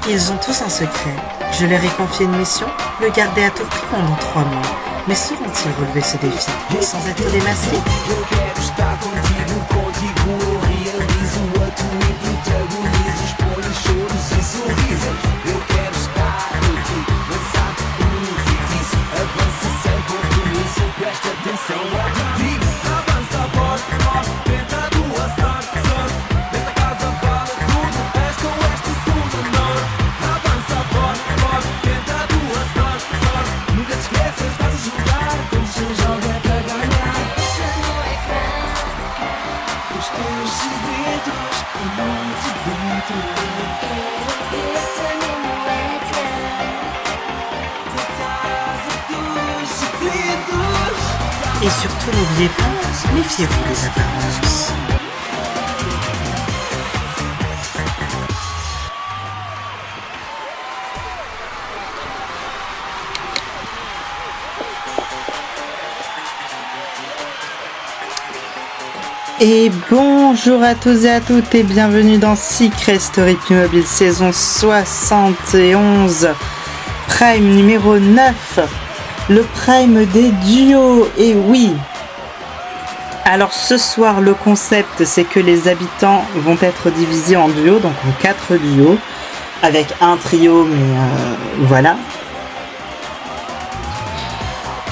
Ils ont tous un secret. Je leur ai confié une mission, le garder à tout prix pendant 3 mois. Mais sauront-ils relever ce défi, sans être démasqués? Eu quero estar contigo eu realizo a tua e protagonizo, exponho choros e sorrisos. Eu quero estar contigo, lançado como um feitiço, avança sem compromisso, presta atenção ao que digo. Avança forte, forte, tenta a tua sorte, sorte, dentro da casa vale tudo, este oeste e sul do norte. Avança forte, forte, tenta a tua sorte, sorte, nunca te esqueças, estás a jogar como se um jogo é para ganhar. Os teus segredos, o mundo dentro. Da casa dos segredos. Et surtout, n'oubliez pas, méfiez-vous des apparences. Et bonjour à tous et à toutes et bienvenue dans Secret Story Playmobil saison 71, Prime numéro 9, le Prime des duos, et oui. Alors ce soir le concept c'est que les habitants vont être divisés en duos, donc en 4 duos, avec un trio mais voilà.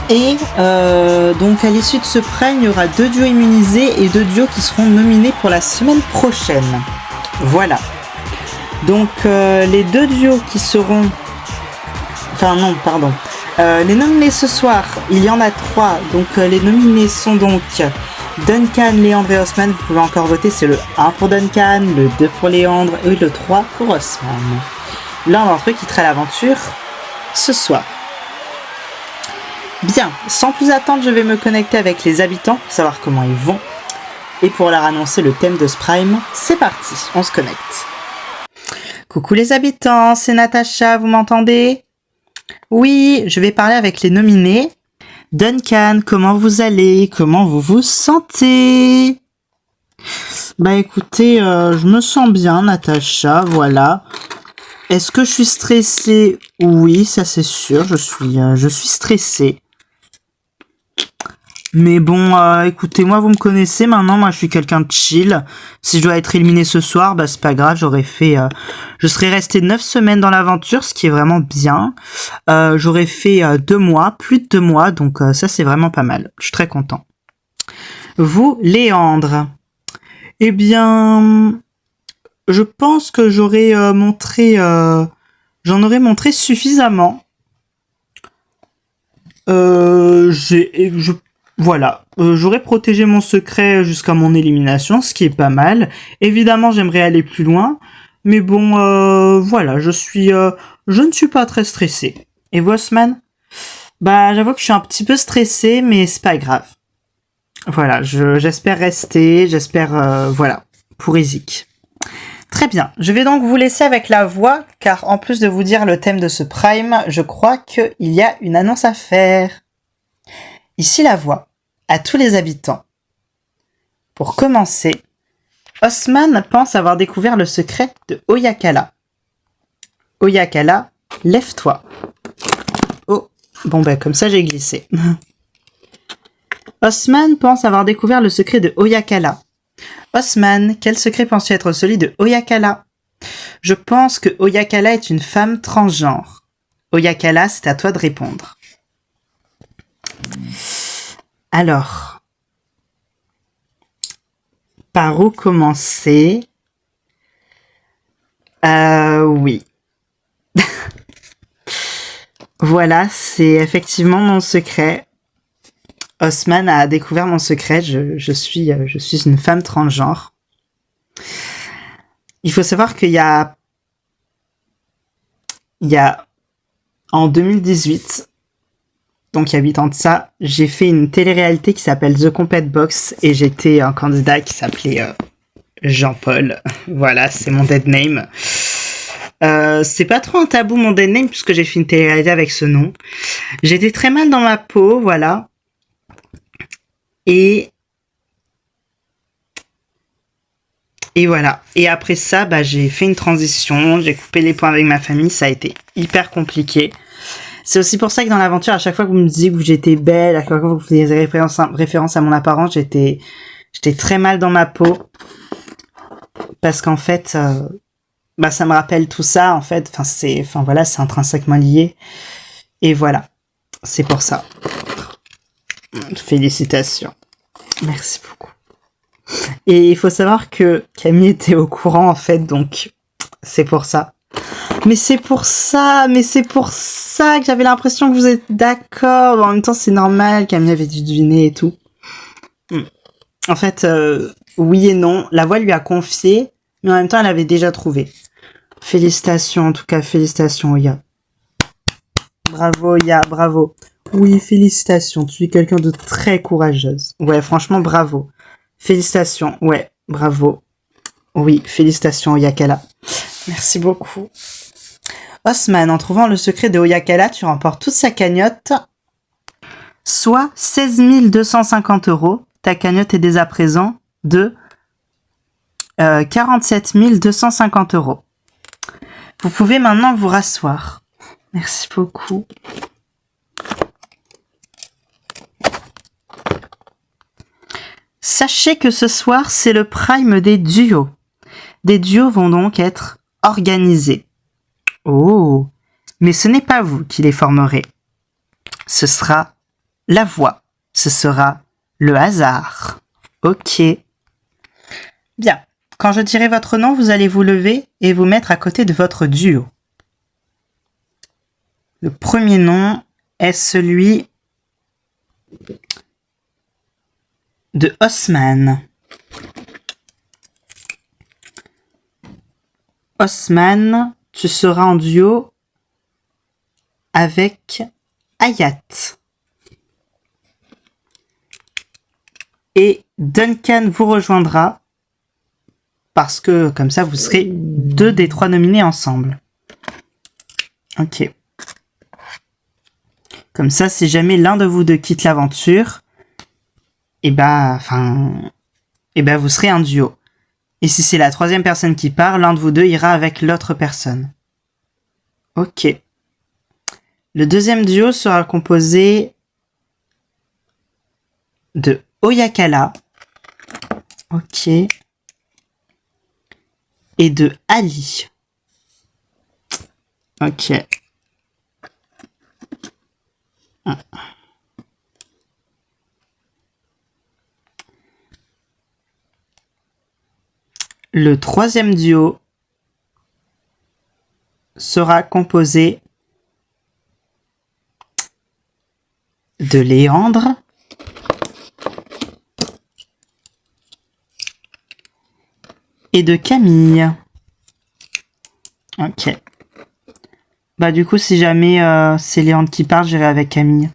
Et donc à l'issue de ce prime, il y aura 2 duos immunisés et 2 duos qui seront nominés pour la semaine prochaine. Voilà. Donc les 2 duos qui seront... Enfin non, pardon. Les nominés ce soir, il y en a 3. Donc les nominés sont donc Duncan, Léandre et Haussmann. Vous pouvez encore voter, c'est le 1 pour Duncan, le 2 pour Léandre et le 3 pour Haussmann. L'un d'entre eux quittera l'aventure ce soir. Bien, sans plus attendre, je vais me connecter avec les habitants pour savoir comment ils vont. Et pour leur annoncer le thème de ce prime, c'est parti, on se connecte. Coucou les habitants, c'est Natacha, vous m'entendez? Oui, je vais parler avec les nominés. Duncan, comment vous allez? Comment vous vous sentez? Bah écoutez, je me sens bien Natacha, voilà. Est-ce que je suis stressée? Oui, ça c'est sûr, je suis stressée. Mais bon, écoutez, moi vous me connaissez maintenant, moi je suis quelqu'un de chill. Si je dois être éliminé ce soir, bah c'est pas grave, je serais resté 9 semaines dans l'aventure, ce qui est vraiment bien. J'aurais fait 2 mois, plus de 2 mois, donc ça c'est vraiment pas mal. Je suis très content. Vous, Léandre? Eh bien, je pense que j'en aurais montré suffisamment. Voilà, j'aurais protégé mon secret jusqu'à mon élimination, ce qui est pas mal. Évidemment, j'aimerais aller plus loin, mais bon, voilà, je ne suis pas très stressé. Et vous, Haussmann? Bah, j'avoue que je suis un petit peu stressé, mais c'est pas grave. Voilà, j'espère rester, voilà, pour Ezik. Très bien, je vais donc vous laisser avec la voix, car en plus de vous dire le thème de ce prime, je crois qu'il y a une annonce à faire. Ici la voix, à tous les habitants. Pour commencer, Haussmann pense avoir découvert le secret de Oyakala. Oyakala, lève-toi. Oh, bon ben comme ça j'ai glissé. Haussmann pense avoir découvert le secret de Oyakala. Haussmann, quel secret penses-tu être celui de Oyakala? Je pense que Oyakala est une femme transgenre. Oyakala, c'est à toi de répondre. Alors, par où commencer? Oui. Voilà, c'est effectivement mon secret. Haussmann a découvert mon secret, je suis une femme transgenre. Il faut savoir qu'il y a en 2018, donc il y a 8 ans de ça, j'ai fait une télé-réalité qui s'appelle The Compet Box et j'étais un candidat qui s'appelait Jean-Paul. Voilà, c'est mon dead name. C'est pas trop un tabou mon dead name puisque j'ai fait une télé-réalité avec ce nom. J'étais très mal dans ma peau, voilà. Et Et voilà. Et après ça, bah, j'ai fait une transition, j'ai coupé les ponts avec ma famille, ça a été hyper compliqué. C'est aussi pour ça que dans l'aventure, à chaque fois que vous me disiez que j'étais belle, à chaque fois que vous faisiez référence à mon apparence, j'étais très mal dans ma peau. Parce qu'en fait, bah, ça me rappelle tout ça, en fait. C'est intrinsèquement lié. Et voilà. C'est pour ça. Félicitations. Merci beaucoup. Et il faut savoir que Camille était au courant, en fait, donc c'est pour ça. Mais c'est pour ça que j'avais l'impression que vous êtes d'accord. En même temps, c'est normal, Camille avait dû deviner et tout. En fait, oui et non. La voix lui a confié, mais en même temps, elle avait déjà trouvé. Félicitations, en tout cas, félicitations, Oya. Bravo, Oya, bravo. Oui, félicitations, tu es quelqu'un de très courageuse. Ouais, franchement, bravo. Félicitations, ouais, bravo. Oui, félicitations, Oyakala. Merci beaucoup. Osman, en trouvant le secret de Oyakala, tu remportes toute sa cagnotte, soit 16 250 €. Ta cagnotte est dès à présent de 47 250 €. Vous pouvez maintenant vous rasseoir. Merci beaucoup. Sachez que ce soir, c'est le prime des duos. Des duos vont donc être organisés. Oh, mais ce n'est pas vous qui les formerez. Ce sera la voix. Ce sera le hasard. Ok. Bien. Quand je dirai votre nom, vous allez vous lever et vous mettre à côté de votre duo. Le premier nom est celui de Osman. Osman, tu seras en duo avec Hayat. Et Duncan vous rejoindra parce que comme ça vous serez 2 des 3 nominés ensemble. Ok. Comme ça, si jamais l'un de vous deux quitte l'aventure, vous serez un duo. Et si c'est la 3e personne qui part, l'un de vous deux ira avec l'autre personne. Ok. Le 2e duo sera composé de Oyakala. Ok. Et de Ali. Ok. Le 3e duo sera composé de Léandre et de Camille. Ok. Bah du coup, si jamais c'est Léandre qui part, j'irai avec Camille.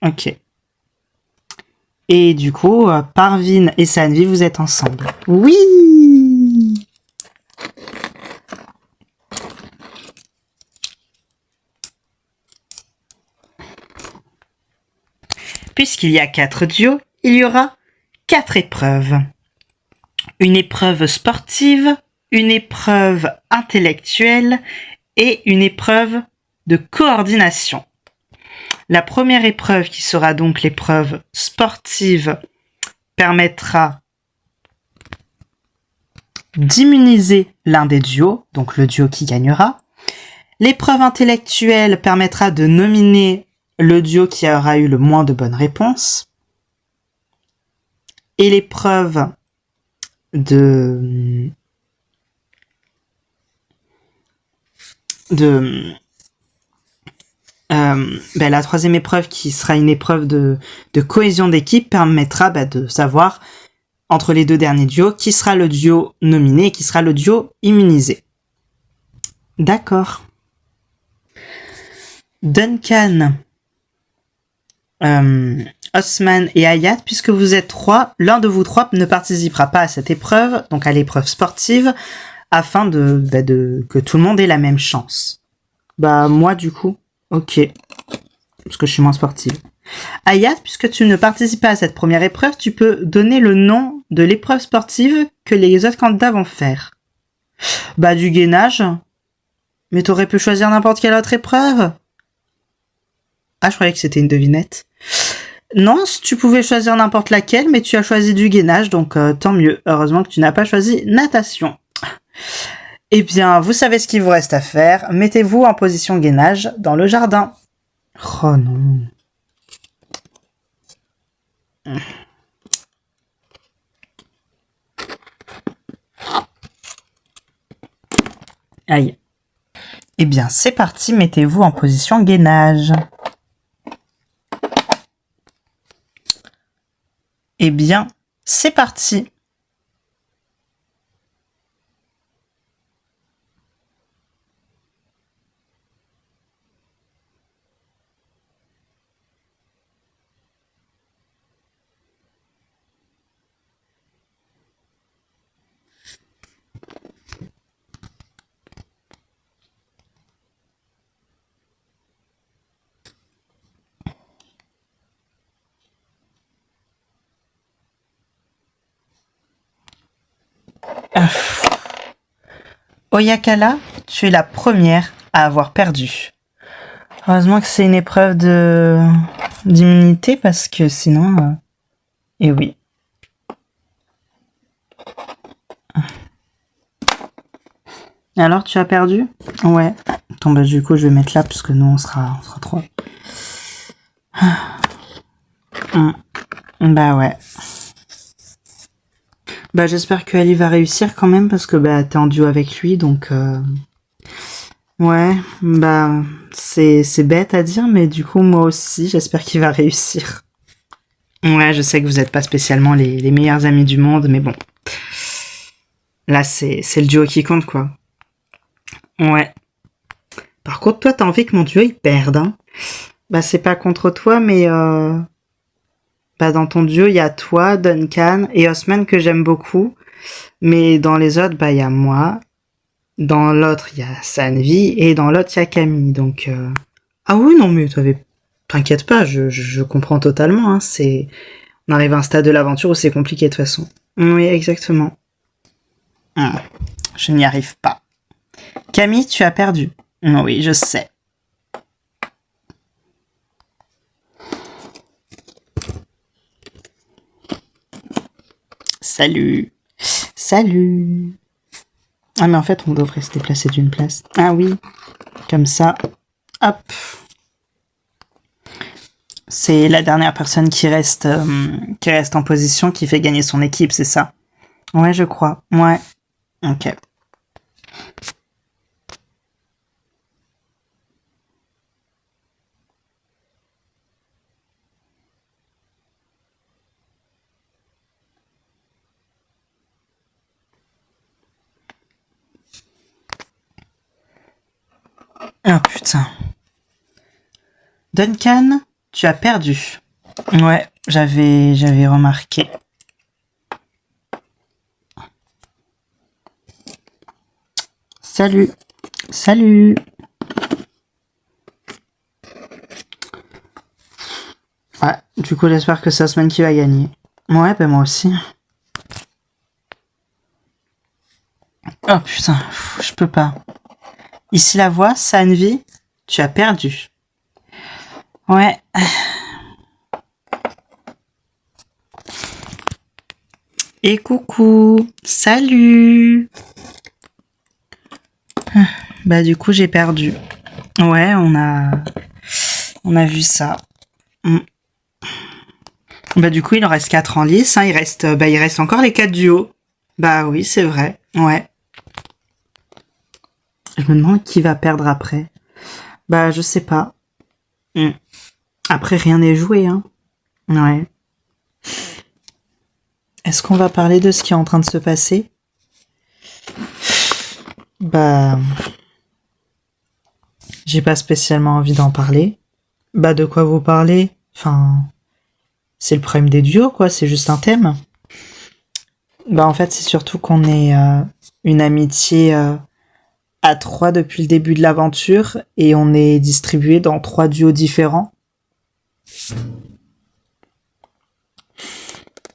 Ok. Et du coup, Parvin et Sanvi, vous êtes ensemble. Oui! Puisqu'il y a 4 duos, il y aura 4 épreuves. Une épreuve sportive, une épreuve intellectuelle et une épreuve de coordination. La première épreuve, qui sera donc l'épreuve sportive, permettra d'immuniser l'un des duos, donc le duo qui gagnera. L'épreuve intellectuelle permettra de nominer le duo qui aura eu le moins de bonnes réponses. Et l'épreuve la 3e épreuve, qui sera une épreuve de cohésion d'équipe, permettra de savoir entre les 2 derniers duos qui sera le duo nominé et qui sera le duo immunisé. D'accord. Duncan, Osman et Hayat, puisque vous êtes 3, l'un de vous 3 ne participera pas à cette épreuve, donc à l'épreuve sportive, afin que tout le monde ait la même chance. Moi du coup, ok, parce que je suis moins sportive. Hayat, puisque tu ne participes pas à cette première épreuve, tu peux donner le nom de l'épreuve sportive que les autres candidats vont faire. Bah, du gainage. Mais t'aurais pu choisir n'importe quelle autre épreuve. Ah, je croyais que c'était une devinette. Non, tu pouvais choisir n'importe laquelle, mais tu as choisi du gainage, donc tant mieux. Heureusement que tu n'as pas choisi natation. Eh bien, vous savez ce qu'il vous reste à faire. Mettez-vous en position gainage dans le jardin. Oh non. Aïe. Eh bien, c'est parti, mettez-vous en position gainage. Eh bien, c'est parti. Oyakala, tu es la première à avoir perdu. Heureusement que c'est une épreuve d'immunité parce que sinon... Eh oui. Alors, tu as perdu? Ouais. Attends, bah du coup, je vais mettre là parce que nous, on sera trois. Bah ouais. Bah j'espère que Ali va réussir quand même parce que bah t'es en duo avec lui donc ouais bah c'est bête à dire mais du coup moi aussi j'espère qu'il va réussir. Ouais je sais que vous êtes pas spécialement les meilleurs amis du monde mais bon là c'est le duo qui compte quoi. Ouais. Par contre toi t'as envie que mon duo il perde hein. Bah c'est pas contre toi mais bah dans ton duo il y a toi, Duncan et Osman que j'aime beaucoup. Mais dans les autres, bah, il y a moi. Dans l'autre, il y a Sanvi. Et dans l'autre, il y a Camille. Donc, ah oui, non, mais t'inquiète pas, je comprends totalement, hein. On arrive à un stade de l'aventure où c'est compliqué, de toute façon. Oui, exactement. Je n'y arrive pas. Camille, tu as perdu. Oui, je sais. Salut. Salut. Ah mais en fait on devrait se déplacer d'une place. Ah oui. Comme ça. Hop. C'est la dernière personne qui reste en position qui fait gagner son équipe, c'est ça? Ouais, je crois. Ouais. Ok. Oh putain. Duncan, tu as perdu. Ouais, j'avais remarqué. Salut. Salut. Ouais, du coup j'espère que c'est Osman qui va gagner. Ouais, ben moi aussi. Oh putain, je peux pas. Ici la voix, Sanvi, tu as perdu. Ouais. Et coucou, salut. Bah du coup j'ai perdu. Ouais, on a vu ça. Bah du coup il en reste 4 en lice, hein. Il reste encore les 4 duos. Bah oui, c'est vrai. Ouais. Je me demande qui va perdre après. Bah je sais pas. Après rien n'est joué, hein. Ouais. Est-ce qu'on va parler de ce qui est en train de se passer? Bah... J'ai pas spécialement envie d'en parler. Bah de quoi vous parlez? Enfin... C'est le problème des duos, quoi, c'est juste un thème. Bah en fait, c'est surtout qu'on est une amitié à 3 depuis le début de l'aventure et on est distribué dans 3 duos différents.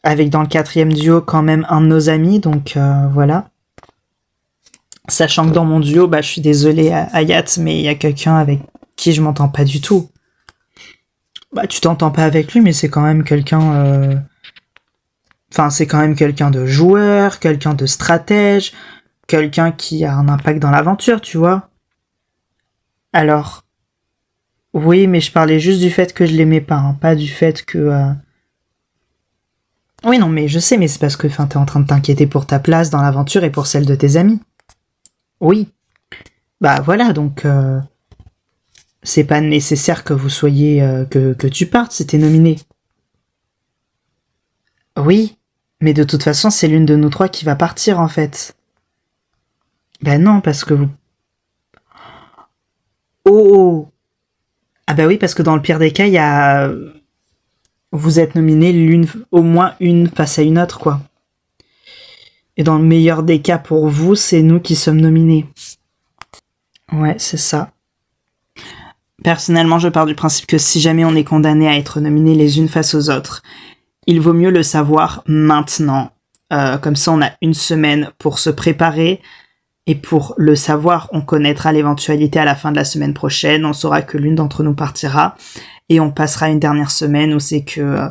avec dans le 4e duo quand même un de nos amis, donc voilà. Sachant que dans mon duo, je suis désolée Ayat, mais il y a quelqu'un avec qui je m'entends pas du tout. Tu t'entends pas avec lui, mais c'est quand même quelqu'un... c'est quand même quelqu'un de joueur, quelqu'un de stratège, quelqu'un qui a un impact dans l'aventure, tu vois. Alors, oui, mais je parlais juste du fait que je l'aimais pas, hein, pas du fait que... Oui, non, mais je sais, mais c'est parce que t'es en train de t'inquiéter pour ta place dans l'aventure et pour celle de tes amis. Oui. Voilà, donc... c'est pas nécessaire que vous soyez... que tu partes si t'es nominé. Oui, mais de toute façon, c'est l'une de nous 3 qui va partir, en fait. Non, parce que vous... Oh. Ah oui, parce que dans le pire des cas, il y a... Vous êtes nominé au moins une face à une autre, quoi. Et dans le meilleur des cas pour vous, c'est nous qui sommes nominés. Ouais, c'est ça. Personnellement, je pars du principe que si jamais on est condamné à être nominé les unes face aux autres, il vaut mieux le savoir maintenant. Comme ça, on a une semaine pour se préparer. Et pour le savoir, on connaîtra l'éventualité à la fin de la semaine prochaine. On saura que l'une d'entre nous partira. Et on passera une dernière semaine où c'est que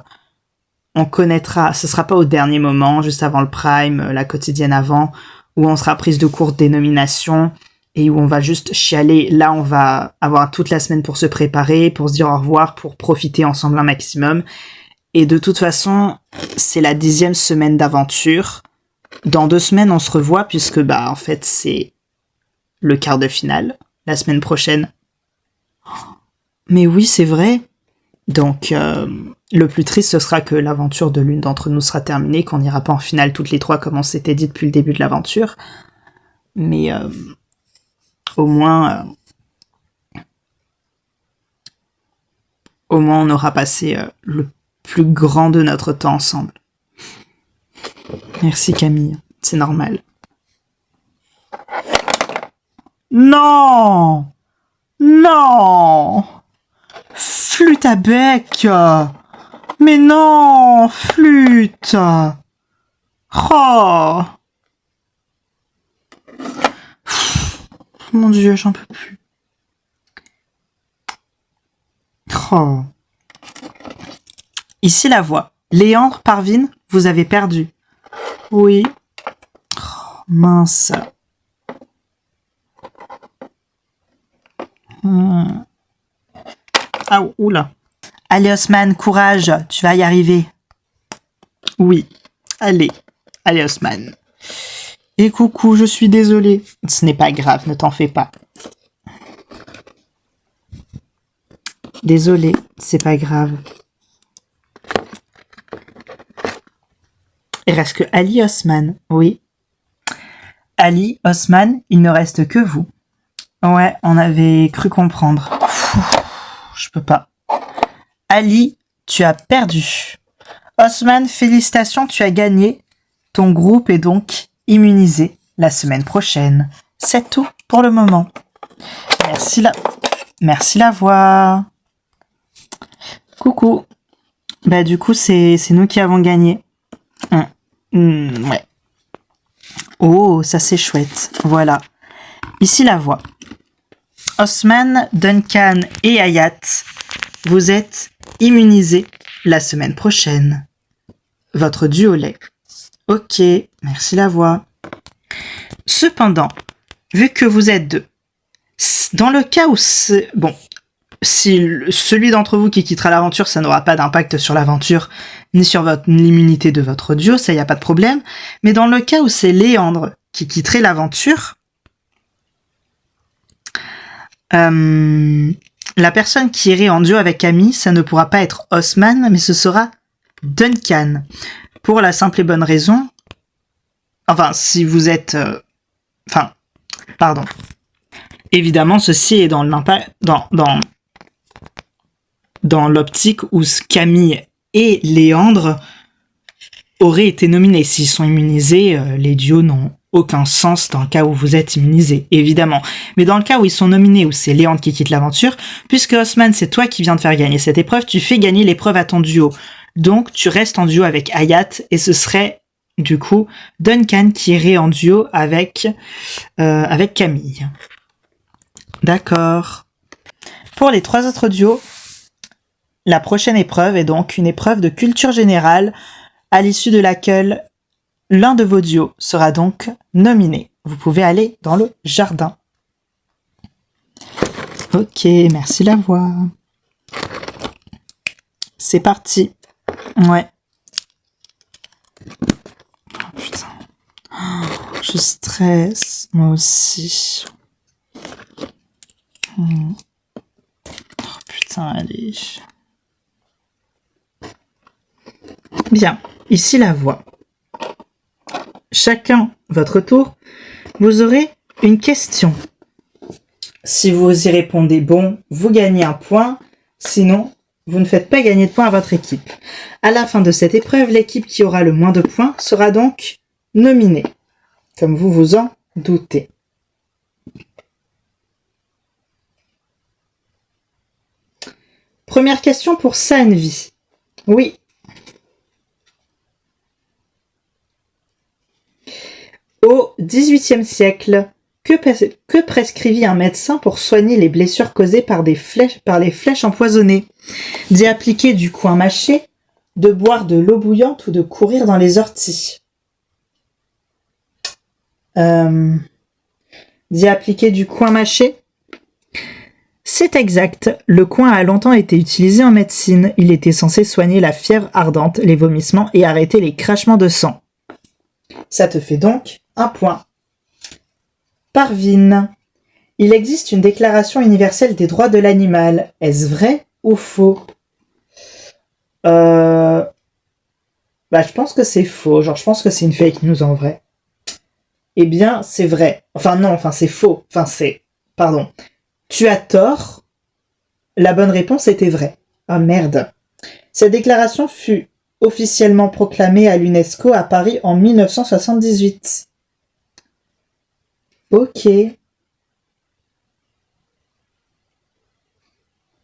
on connaîtra, ce sera pas au dernier moment, juste avant le prime, la quotidienne avant, où on sera prise de court des nominations et où on va juste chialer. Là, on va avoir toute la semaine pour se préparer, pour se dire au revoir, pour profiter ensemble un maximum. Et de toute façon, c'est la 10e semaine d'aventure. Dans 2 semaines, on se revoit puisque, en fait, c'est le quart de finale, la semaine prochaine. Mais oui, c'est vrai. Donc, le plus triste, ce sera que l'aventure de l'une d'entre nous sera terminée, qu'on n'ira pas en finale toutes les 3 comme on s'était dit depuis le début de l'aventure. Mais au moins, on aura passé le plus grand de notre temps ensemble. Merci Camille, c'est normal. Non! Flûte à bec! Mais non! Flûte! Oh! Mon Dieu, j'en peux plus. Oh. Ici la voix. Léandre, Parvin, vous avez perdu. Oui. Oh, mince. Ah, oula. Allez, Osman, courage, tu vas y arriver. Oui. Allez, Osman. Et coucou, je suis désolée. Ce n'est pas grave, ne t'en fais pas. Désolée, c'est pas grave. Il reste que Ali, Osman, oui. Ali, Osman, il ne reste que vous. Ouais, on avait cru comprendre. Je peux pas. Ali, tu as perdu. Osman, félicitations, tu as gagné. Ton groupe est donc immunisé la semaine prochaine. C'est tout pour le moment. Merci la voix. Coucou. Du coup, c'est nous qui avons gagné. Ouais. Oh, ça c'est chouette. Voilà. Ici la voix. Osman, Duncan et Ayat, vous êtes immunisés la semaine prochaine. Votre duo l'est. Ok, merci la voix. Cependant, vu que vous êtes 2, dans le cas où si celui d'entre vous qui quittera l'aventure, ça n'aura pas d'impact sur l'aventure, ni sur l'immunité de votre duo, ça y a pas de problème. Mais dans le cas où c'est Léandre qui quitterait l'aventure, la personne qui irait en duo avec Camille, ça ne pourra pas être Osman, mais ce sera Duncan. Pour la simple et bonne raison, si vous êtes... Évidemment, ceci est dans l'impact, dans l'optique où Camille et Léandre auraient été nominés. S'ils sont immunisés, les duos n'ont aucun sens dans le cas où vous êtes immunisés, évidemment. Mais dans le cas où ils sont nominés, où c'est Léandre qui quitte l'aventure, puisque Osman, c'est toi qui viens de faire gagner cette épreuve, tu fais gagner l'épreuve à ton duo. Donc, tu restes en duo avec Hayat et ce serait, du coup, Duncan qui irait en duo avec Camille. D'accord. Pour les 3 autres duos, la prochaine épreuve est donc une épreuve de culture générale à l'issue de laquelle l'un de vos duos sera donc nominé. Vous pouvez aller dans le jardin. Ok, merci la voix. C'est parti. Ouais. Oh putain. Oh, je stresse, moi aussi. Oh putain, allez. Bien, ici la voix. Chacun votre tour, vous aurez une question. Si vous y répondez bon, vous gagnez un point. Sinon, vous ne faites pas gagner de points à votre équipe. À la fin de cette épreuve, l'équipe qui aura le moins de points sera donc nominée, comme vous vous en doutez. Première question pour Saenvi. Oui. Au XVIIIe siècle, que prescrivit un médecin pour soigner les blessures causées par les flèches empoisonnées? D'y appliquer du coin mâché, de boire de l'eau bouillante ou de courir dans les orties? D'y appliquer du coin mâché? C'est exact. Le coin a longtemps été utilisé en médecine. Il était censé soigner la fièvre ardente, les vomissements et arrêter les craquements de sang. Ça te fait donc un point. Parvin. Il existe une déclaration universelle des droits de l'animal. Est-ce vrai ou faux? Je pense que c'est faux. Je pense que c'est une fake news en vrai. Eh bien, c'est vrai. C'est faux. Pardon. Tu as tort. La bonne réponse était vraie. Ah merde. Cette déclaration fut officiellement proclamée à l'UNESCO à Paris en 1978. Ok.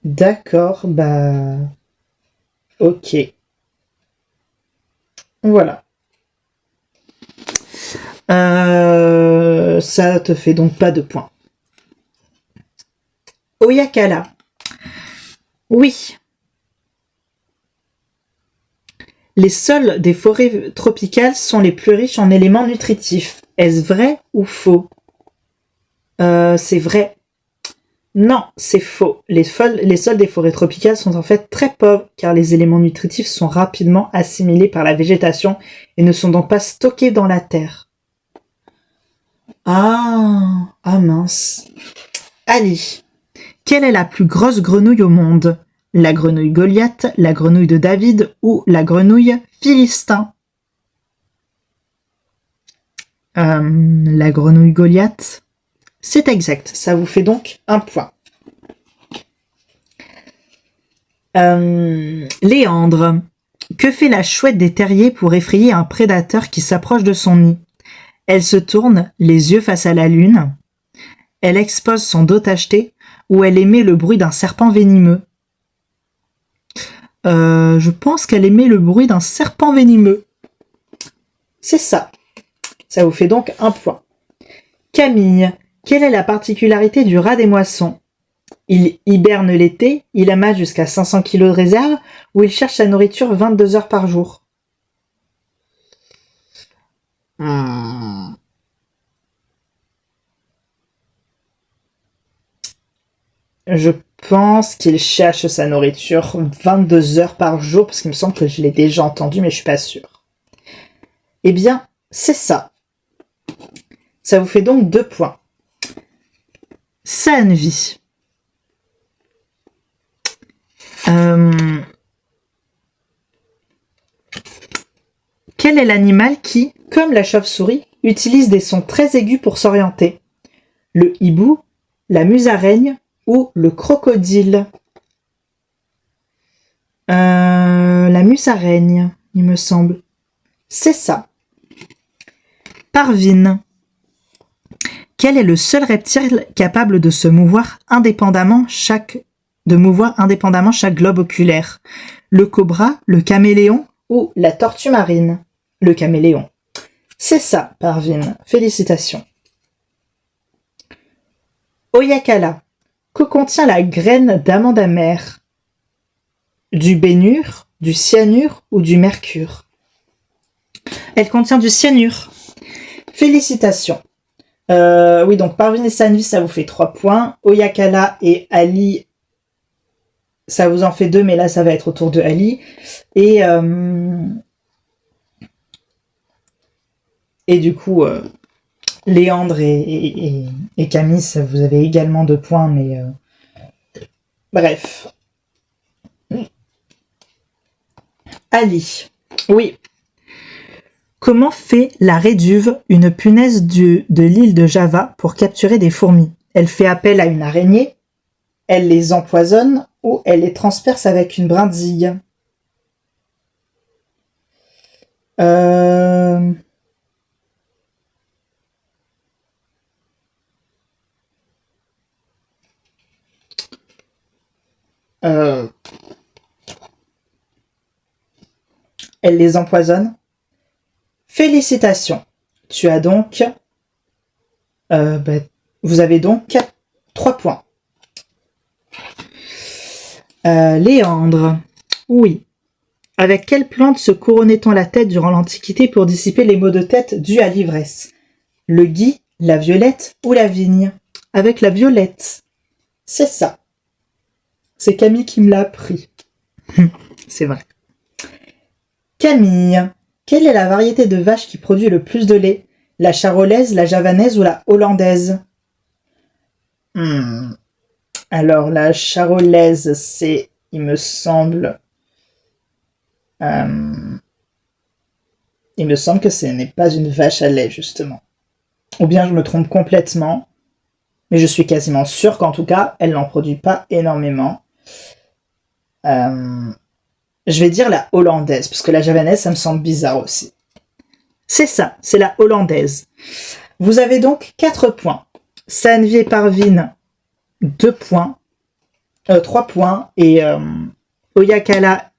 D'accord, ok. Voilà. Ça te fait donc pas de points. Oyakala. Oui. Les sols des forêts tropicales sont les plus riches en éléments nutritifs. Est-ce vrai ou faux? C'est vrai. Non, c'est faux. Les sols des forêts tropicales sont en fait très pauvres car les éléments nutritifs sont rapidement assimilés par la végétation et ne sont donc pas stockés dans la terre. Ah mince. Allez. Quelle est la plus grosse grenouille au monde? La grenouille Goliath, la grenouille de David ou la grenouille Philistin? La grenouille Goliath. C'est exact, ça vous fait donc un point. Léandre. Que fait la chouette des terriers pour effrayer un prédateur qui s'approche de son nid? Elle se tourne, les yeux face à la lune. Elle expose son dos tacheté ou elle émet le bruit d'un serpent venimeux? Je pense qu'elle émet le bruit d'un serpent venimeux. C'est ça. Ça vous fait donc un point. Camille. Quelle est la particularité du rat des moissons? Il hiberne l'été, il amasse jusqu'à 500 kg de réserve ou il cherche sa nourriture 22 heures par jour? Je pense qu'il cherche sa nourriture 22 heures par jour parce qu'il me semble que je l'ai déjà entendu mais je suis pas sûre. Eh bien, c'est ça. Ça vous fait donc 2 points. Saenvi. Quel est l'animal qui, comme la chauve-souris, utilise des sons très aigus pour s'orienter? Le hibou, la musaraigne ou le crocodile? La musaraigne, il me semble. C'est ça. Parvin. Quel est le seul reptile capable de se mouvoir indépendamment chaque de mouvoir indépendamment chaque globe oculaire? Le cobra, le caméléon ou la tortue marine? Le caméléon. C'est ça, Parvin. Félicitations. Oyakala. Que contient la graine d'amande amère? Du bénure, du cyanure ou du mercure? Elle contient du cyanure. Félicitations. Oui, donc Parvin et Sanvi, ça vous fait 3 points. Oyakala et Ali, ça vous en fait 2, mais là, ça va être autour de Ali. Et du coup, Léandre et Camille, ça, vous avez également 2 points, mais... Bref. Ali. Oui. Comment fait la réduve, une punaise de l'île de Java, pour capturer des fourmis? Elle fait appel à une araignée, elle les empoisonne ou elle les transperce avec une brindille? Elle les empoisonne. Félicitations. Tu as donc... vous avez donc 3 points. Léandre. Oui. Avec quelle plante se couronnait-on la tête durant l'Antiquité pour dissiper les maux de tête dus à l'ivresse? Le gui, la violette ou la vigne? Avec la violette. C'est ça. C'est Camille qui me l'a appris. C'est vrai. Camille. Quelle est la variété de vache qui produit le plus de lait? La charolaise, la javanaise ou la hollandaise? Alors, la charolaise, c'est, il me semble que ce n'est pas une vache à lait, justement. Ou bien je me trompe complètement, mais je suis quasiment sûre qu'en tout cas, elle n'en produit pas énormément. Je vais dire la hollandaise, parce que la javanaise, ça me semble bizarre aussi. C'est ça, c'est la hollandaise. Vous avez donc 4 points. Sanvi et Parvin, 2 points. 3 points. Et Oyakala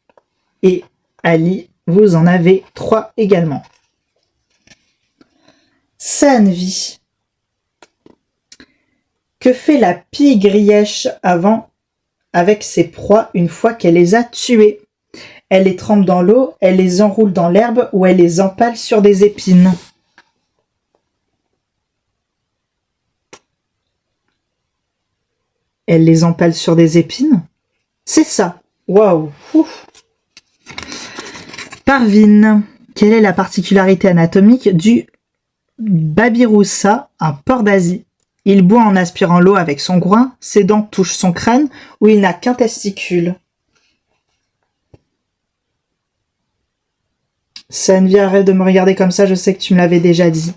et Ali, vous en avez 3 également. Sanvi. Que fait la pie grièche avant avec ses proies une fois qu'elle les a tuées? Elle les trempe dans l'eau, elle les enroule dans l'herbe ou elle les empale sur des épines? Elle les empale sur des épines? C'est ça. Waouh. Parvin. Quelle est la particularité anatomique du babiroussa, un porc d'Asie? Il boit en aspirant l'eau avec son groin, ses dents touchent son crâne ou il n'a qu'un testicule? Sanvi, arrête de me regarder comme ça, je sais que tu me l'avais déjà dit.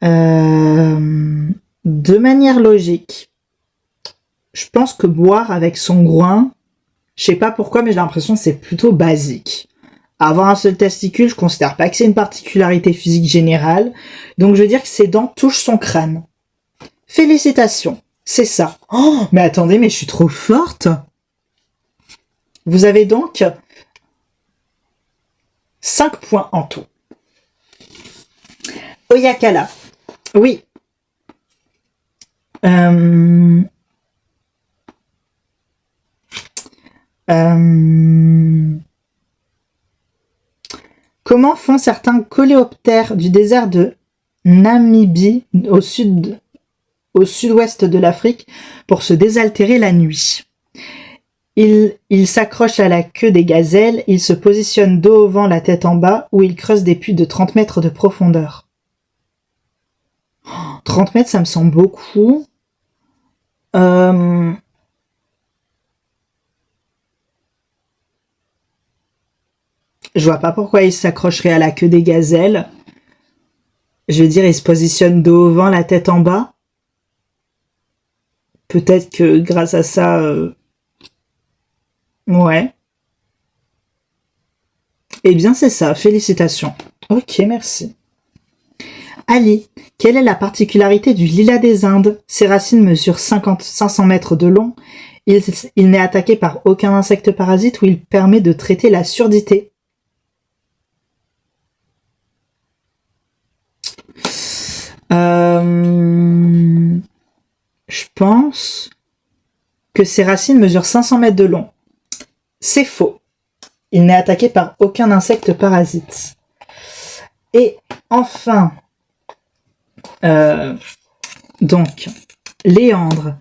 De manière logique, je pense que boire avec son groin, je sais pas pourquoi, mais j'ai l'impression que c'est plutôt basique. Avoir un seul testicule, je considère pas que c'est une particularité physique générale, donc je veux dire que ses dents touchent son crâne. Félicitations, c'est ça. Oh, mais attendez, mais je suis trop forte. Vous avez donc 5 points en tout. Oyakala. Oui. Comment font certains coléoptères du désert de Namibie au sud-ouest de l'Afrique pour se désaltérer la nuit? Ils s'accrochent à la queue des gazelles, ils se positionnent dos au vent, la tête en bas, ou ils creusent des puits de 30 mètres de profondeur. 30 mètres, ça me semble beaucoup. Je vois pas pourquoi ils s'accrocheraient à la queue des gazelles. Je veux dire, ils se positionnent dos au vent, la tête en bas. Peut-être que grâce à ça... Ouais. Eh bien, c'est ça. Félicitations. Ok, merci. Ali, quelle est la particularité du lilas des Indes? Ses racines mesurent 500 mètres de long. Il n'est attaqué par aucun insecte parasite ou il permet de traiter la surdité. Je pense que ses racines mesurent 500 mètres de long. C'est faux. Il n'est attaqué par aucun insecte parasite. Et enfin, donc, Léandre.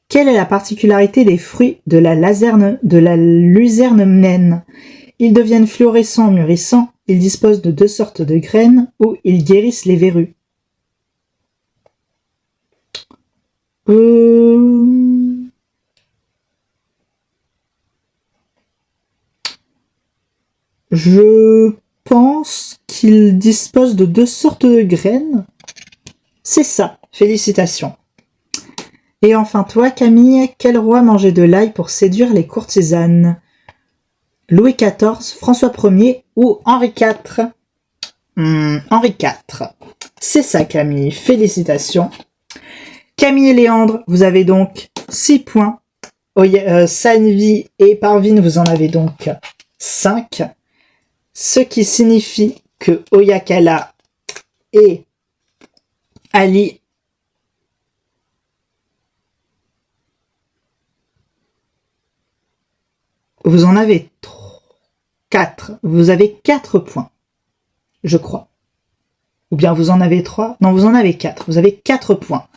Quelle est la particularité des fruits de la luzerne naine? Ils deviennent fluorescents en mûrissant, ils disposent de 2 sortes de graines ou ils guérissent les verrues. Je pense qu'ils disposent de 2 sortes de graines. C'est ça, félicitations. Et enfin toi, Camille, quel roi mangeait de l'ail pour séduire les courtisanes? Louis XIV, François Ier ou Henri IV? Henri IV. C'est ça, Camille, félicitations. Camille et Léandre, vous avez donc 6 points. Sanvi et Parvin, vous en avez donc 5. Ce qui signifie que Oyakala et Ali vous en avez 4. Vous avez 4 points, je crois. Ou bien vous en avez 3. Non, vous en avez 4. Vous avez 4 points.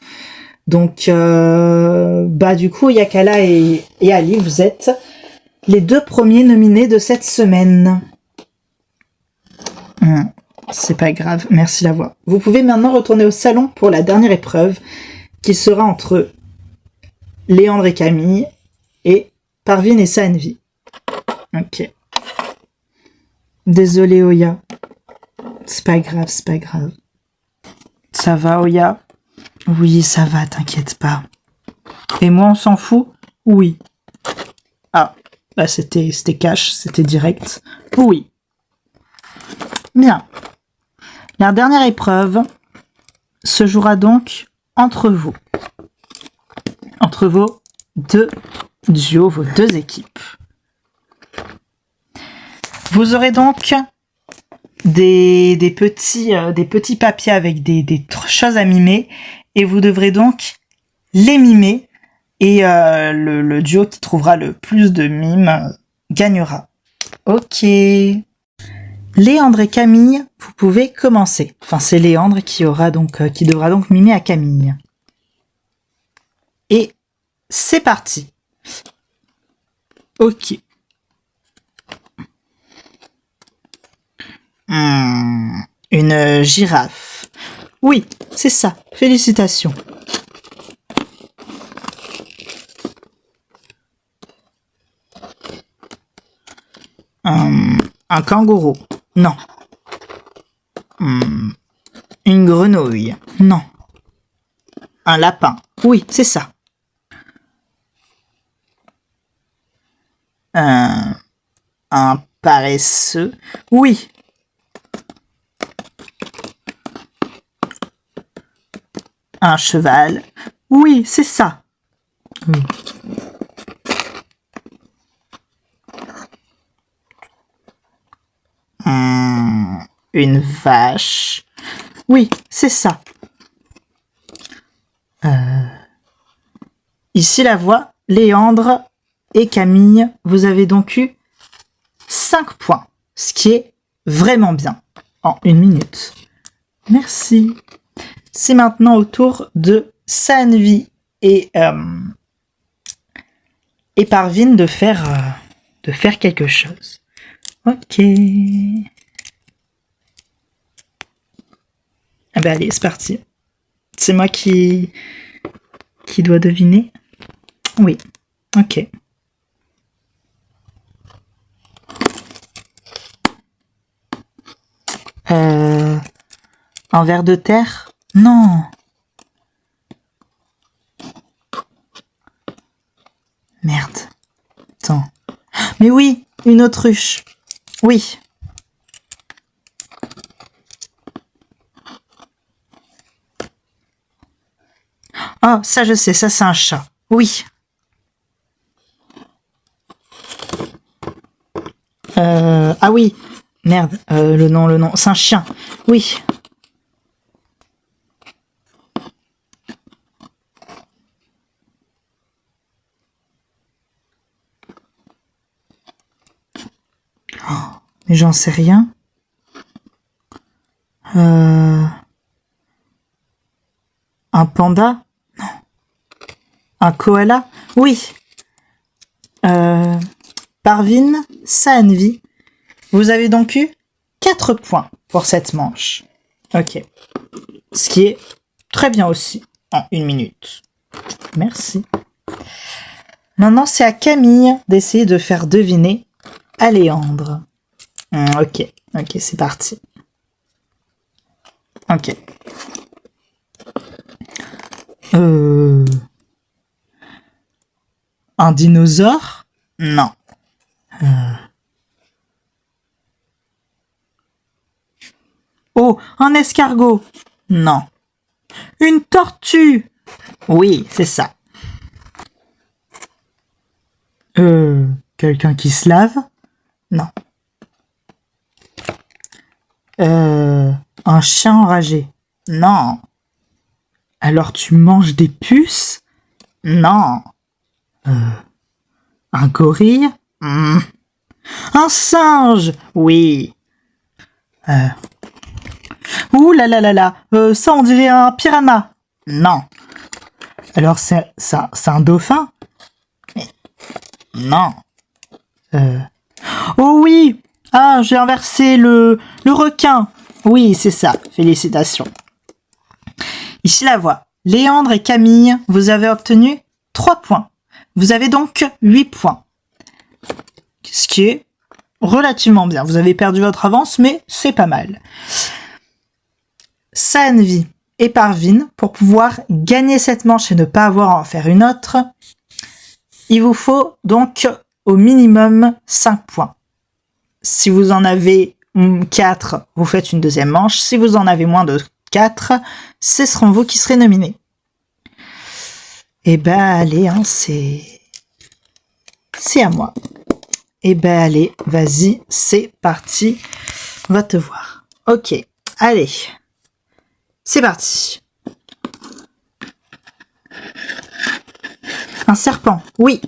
Donc, du coup, Oyakala et Ali, vous êtes les 2 premiers nominés de cette semaine. C'est pas grave, merci la voix. Vous pouvez maintenant retourner au salon pour la dernière épreuve, qui sera entre Léandre et Camille et Parvin et Sanvi. Ok. Désolé Oya. C'est pas grave, c'est pas grave. Ça va Oya? Oui, ça va, t'inquiète pas. Et moi, on s'en fout? Oui. Ah, là c'était cash, c'était direct. Oui. Bien. La dernière épreuve se jouera donc entre vous. Entre vos 2 duos, vos 2 équipes. Vous aurez donc des petits papiers avec des choses à mimer et vous devrez donc les mimer et le duo qui trouvera le plus de mimes gagnera. Ok. Léandre et Camille, vous pouvez commencer. Enfin, c'est Léandre qui devra donc mimer à Camille. Et c'est parti. Ok. Une girafe. Oui, c'est ça. Félicitations. Un kangourou. Non. Une grenouille. Non. Un lapin. Oui, c'est ça. Un paresseux. Oui. Un cheval. Oui, c'est ça. Oui. Une vache. Oui, c'est ça. Ici la voix, Léandre et Camille, vous avez donc eu 5 points, ce qui est vraiment bien en 1 minute. Merci. C'est maintenant au tour de Sanvi et Parvin de faire quelque chose. Ok. Ah ben allez, c'est parti. C'est moi qui dois deviner. Oui. Ok. Un ver de terre? Non. Merde. Attends. Mais oui, une autruche. Oui. Oh, ça je sais, ça c'est un chat. Oui. Ah oui. Merde, le nom. C'est un chien. Oui. Mais j'en sais rien. Un panda? Non. Un koala? Oui. Parvin, Saanvi. Vous avez donc eu 4 points pour cette manche. Ok. Ce qui est très bien aussi en 1 minute. Merci. Maintenant, c'est à Camille d'essayer de faire deviner à Léandre. Ok, c'est parti. Ok. Un dinosaure? Non. Oh, un escargot? Non. Une tortue? Oui, c'est ça. Quelqu'un qui se lave? Non. Un chien enragé? Non. Alors tu manges des puces? Non. Un gorille? Un singe? Oui. Ouh là là là là, ça on dirait un piranha. Non. Alors c'est un dauphin? Non. Oh oui. Ah, j'ai inversé le requin. Oui, c'est ça. Félicitations. Ici la voix. Léandre et Camille, vous avez obtenu 3 points. Vous avez donc 8 points. Ce qui est relativement bien. Vous avez perdu votre avance, mais c'est pas mal. Saanvi et Parvin, pour pouvoir gagner cette manche et ne pas avoir à en faire une autre, il vous faut donc au minimum 5 points. Si vous en avez 4, vous faites une deuxième manche. Si vous en avez moins de 4, ce seront vous qui serez nominés. Eh ben allez, hein, c'est à moi. Eh ben allez, vas-y, c'est parti. On va te voir. Ok, allez. C'est parti. Un serpent, oui.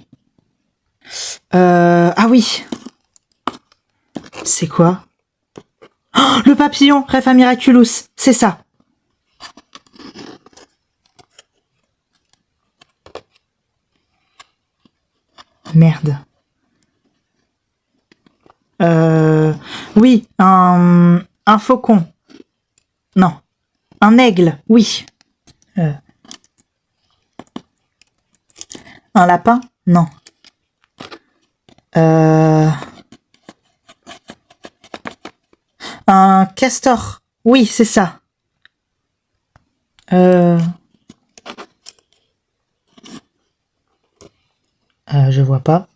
Ah oui. C'est quoi? Oh, le papillon, Refa Miraculous, c'est ça. Merde. Oui, un faucon. Non. Un aigle, oui. Un lapin? Non. Un castor? Oui, c'est ça. Je vois pas.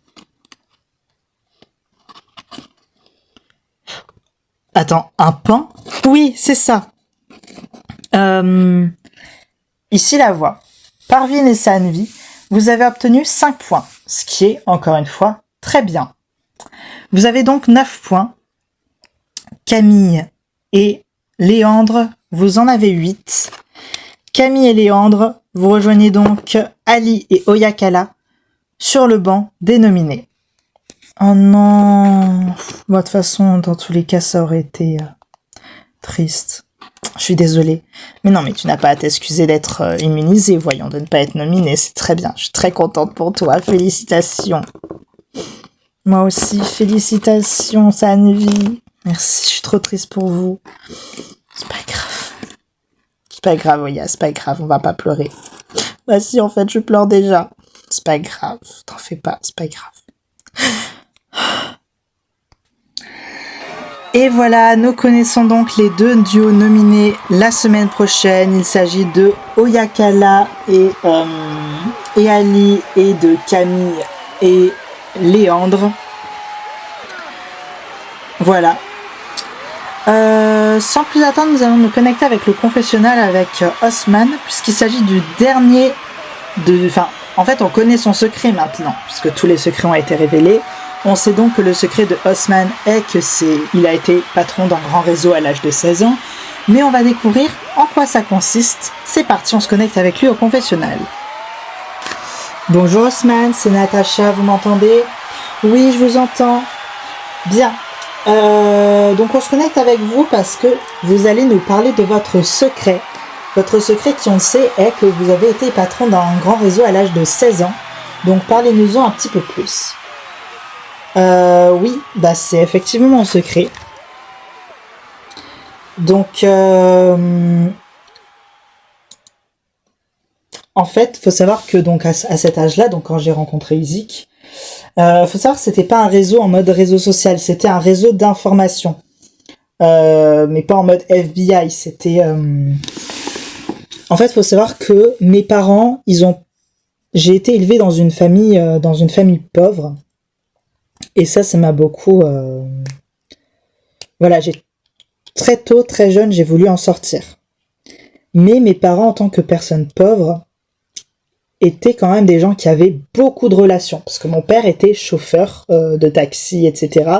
Attends, un paon? Oui, c'est ça. Ici la voix. Parvin et Saanvi, vous avez obtenu 5 points, ce qui est, encore une fois, très bien. Vous avez donc 9 points. Camille et Léandre, vous en avez 8. Camille et Léandre, vous rejoignez donc Ali et Oyakala sur le banc des nominés. Oh non. De toute façon, dans tous les cas, ça aurait été triste. Je suis désolée. Mais non, mais tu n'as pas à t'excuser d'être immunisé, voyons, de ne pas être nominé. C'est très bien. Je suis très contente pour toi. Félicitations. Moi aussi, félicitations, Saanvi. Merci, je suis trop triste pour vous. C'est pas grave. C'est pas grave, Oya, c'est pas grave, on va pas pleurer. Bah si, en fait, je pleure déjà. C'est pas grave, t'en fais pas, c'est pas grave. Et voilà, nous connaissons donc les 2 duos nominés la semaine prochaine. Il s'agit de Oyakala et Ali, et de Camille et Léandre. Voilà. Sans plus attendre, nous allons nous connecter avec le confessionnal avec Osman, puisqu'il s'agit du dernier En fait, on connaît son secret maintenant, puisque tous les secrets ont été révélés. On sait donc que le secret de Osman est il a été patron d'un grand réseau à l'âge de 16 ans, mais on va découvrir en quoi ça consiste. C'est parti, on se connecte avec lui au confessionnal. Bonjour Osman, c'est Natacha, vous m'entendez? Oui, je vous entends. Bien. Donc on se connecte avec vous parce que vous allez nous parler de votre secret. Votre secret, qui on le sait, est que vous avez été patron d'un grand réseau à l'âge de 16 ans. Donc parlez-nous-en un petit peu plus. Oui, c'est effectivement mon secret. Donc, en fait, faut savoir que donc à cet âge-là, donc quand j'ai rencontré Isaac, faut savoir que c'était pas un réseau en mode réseau social, c'était un réseau d'information, mais pas en mode FBI. C'était, en fait, faut savoir que mes parents, j'ai été élevé dans une famille pauvre, et ça m'a beaucoup, voilà, très tôt, très jeune, j'ai voulu en sortir. Mais mes parents, en tant que personnes pauvres, étaient quand même des gens qui avaient beaucoup de relations. Parce que mon père était chauffeur de taxi, etc.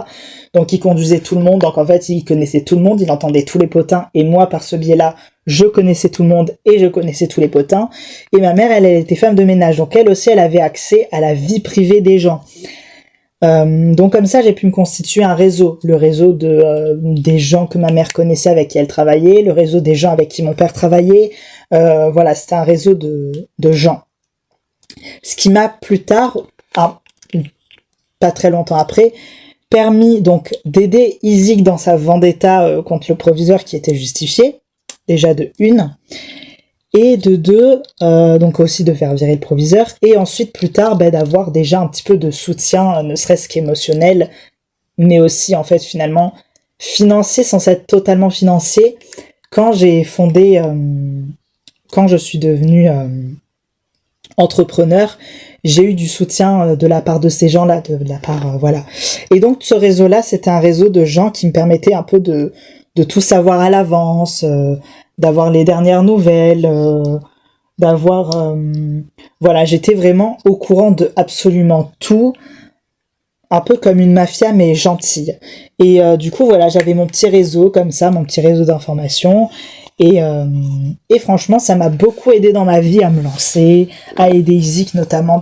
Donc il conduisait tout le monde. Donc en fait, il connaissait tout le monde, il entendait tous les potins. Et moi, par ce biais-là, je connaissais tout le monde et je connaissais tous les potins. Et ma mère, elle était femme de ménage. Donc elle aussi, elle avait accès à la vie privée des gens. Donc comme ça, j'ai pu me constituer un réseau. Le réseau des gens que ma mère connaissait, avec qui elle travaillait. Le réseau des gens avec qui mon père travaillait. Voilà, c'était un réseau de gens. Ce qui m'a plus tard, pas très longtemps après, permis donc d'aider Isaac dans sa vendetta contre le proviseur qui était justifiée, déjà de une, et de deux, donc aussi de faire virer le proviseur, et ensuite plus tard d'avoir déjà un petit peu de soutien, ne serait-ce qu'émotionnel, mais aussi en fait finalement financier sans être totalement financier, quand j'ai fondé, quand je suis devenu entrepreneur, j'ai eu du soutien de la part de ces gens-là, de la part, voilà. Et donc, ce réseau-là, c'était un réseau de gens qui me permettaient un peu de tout savoir à l'avance, d'avoir les dernières nouvelles, d'avoir, voilà, j'étais vraiment au courant de absolument tout, un peu comme une mafia, mais gentille. Et du coup, voilà, j'avais mon petit réseau comme ça, mon petit réseau d'information. Et franchement, ça m'a beaucoup aidé dans ma vie à me lancer, à aider Isaac notamment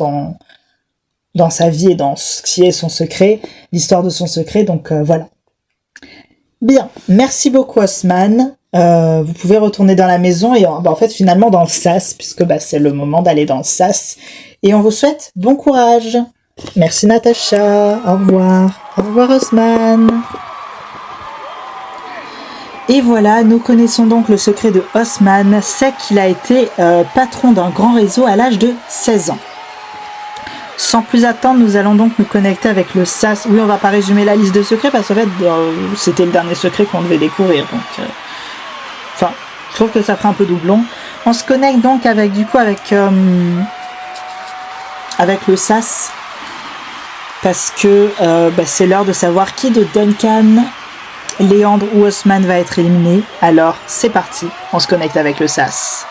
dans sa vie et dans ce qui est son secret, l'histoire de son secret. Donc voilà. Bien, merci beaucoup Osman. Vous pouvez retourner dans la maison et en fait finalement dans le sas, puisque c'est le moment d'aller dans le sas. Et on vous souhaite bon courage. Merci Natacha. Au revoir. Au revoir Osman. Et voilà, nous connaissons donc le secret de Osman, c'est qu'il a été patron d'un grand réseau à l'âge de 16 ans. Sans plus attendre, nous allons donc nous connecter avec le SAS. Oui, on va pas résumer la liste de secrets parce qu'en fait, c'était le dernier secret qu'on devait découvrir. Donc, enfin, je trouve que ça fera un peu doublon. On se connecte donc avec le SAS parce que c'est l'heure de savoir qui de Duncan, Léandre ou Osman va être éliminé. Alors, c'est parti, on se connecte avec le SAS.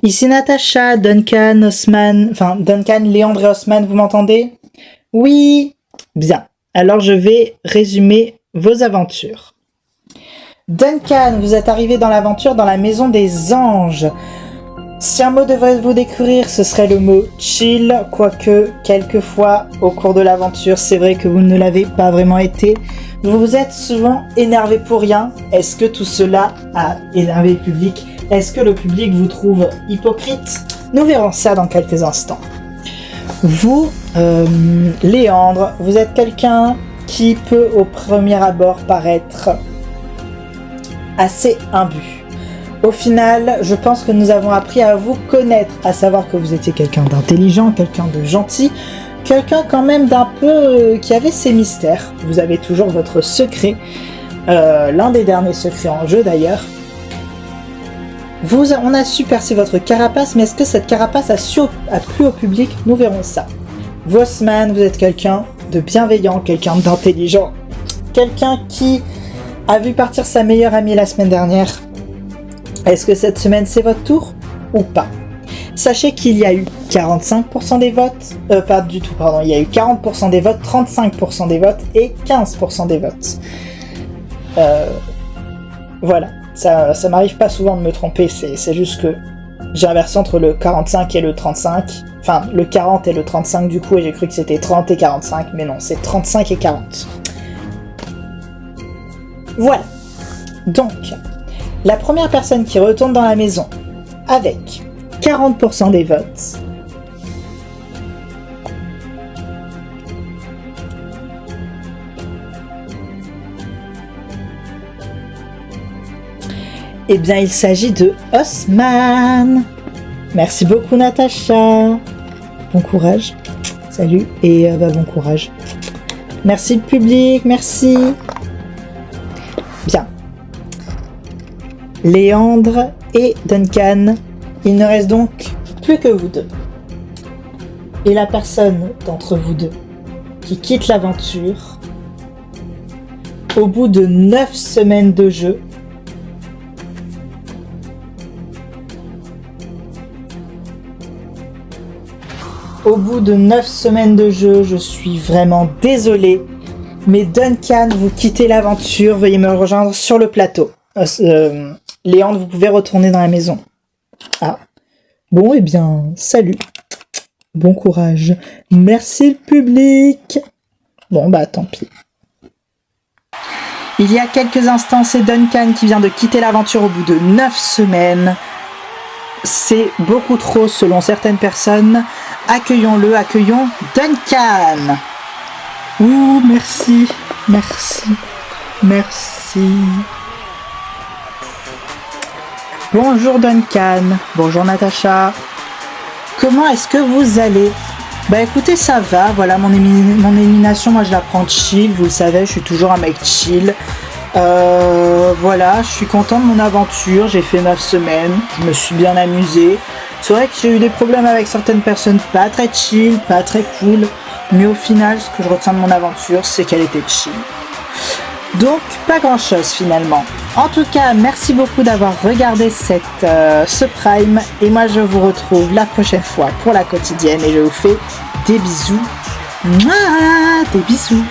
Ici Natacha, Duncan, Osman, Duncan, Léandre et Osman, vous m'entendez? Oui. Bien, alors je vais résumer vos aventures. Duncan, vous êtes arrivé dans l'aventure dans la maison des anges. Si un mot devrait vous décrire, ce serait le mot chill, quoique quelquefois au cours de l'aventure, c'est vrai que vous ne l'avez pas vraiment été. Vous vous êtes souvent énervé pour rien. Est-ce que tout cela a énervé le public? Est-ce que le public vous trouve hypocrite? Nous verrons ça dans quelques instants. Vous, Léandre, vous êtes quelqu'un qui peut au premier abord paraître assez imbu. Au final, je pense que nous avons appris à vous connaître, à savoir que vous étiez quelqu'un d'intelligent, quelqu'un de gentil, quelqu'un quand même d'un peu qui avait ses mystères. Vous avez toujours votre secret, l'un des derniers secrets en jeu d'ailleurs. On a su percer votre carapace, mais est-ce que cette carapace a plu au public? Nous verrons ça. Osman, vous êtes quelqu'un de bienveillant, quelqu'un d'intelligent, quelqu'un qui a vu partir sa meilleure amie la semaine dernière. Est-ce que cette semaine c'est votre tour ou pas? Sachez qu'il y a eu 45% des votes, pas du tout, pardon, il y a eu 40% des votes, 35% des votes et 15% des votes. Voilà, ça m'arrive pas souvent de me tromper, c'est juste que j'ai inversé entre le 45 et le 35, enfin le 40 et le 35 du coup, et j'ai cru que c'était 30 et 45, mais non, c'est 35 et 40. Voilà, donc, la première personne qui retourne dans la maison avec 40% des votes, eh bien il s'agit de Osman. Merci beaucoup Natacha. Bon courage. Salut et bon courage. Merci le public, merci. Bien. Léandre et Duncan, il ne reste donc plus que vous deux. Et la personne d'entre vous deux qui quitte l'aventure au bout de 9 semaines de jeu, je suis vraiment désolé, mais Duncan, vous quittez l'aventure, veuillez me rejoindre sur le plateau. Léandre, vous pouvez retourner dans la maison. Ah, bon, eh bien, salut. Bon courage. Merci le public. Bon, bah, tant pis. Il y a quelques instants, c'est Duncan qui vient de quitter l'aventure au bout de 9 semaines. C'est beaucoup trop selon certaines personnes. Accueillons-le, accueillons Duncan. Ouh, merci. Bonjour Duncan, bonjour Natacha. Comment est-ce que vous allez? Bah écoutez, ça va, voilà mon élimination, moi je la prends chill, vous le savez, je suis toujours un mec chill. Voilà, je suis content de mon aventure, j'ai fait 9 semaines, je me suis bien amusé. C'est vrai que j'ai eu des problèmes avec certaines personnes pas très chill, pas très cool, mais au final, ce que je retiens de mon aventure, c'est qu'elle était chill. Donc, pas grand chose finalement. En tout cas, merci beaucoup d'avoir regardé ce Prime, et moi je vous retrouve la prochaine fois pour la quotidienne, et je vous fais des bisous. Mouah, des bisous.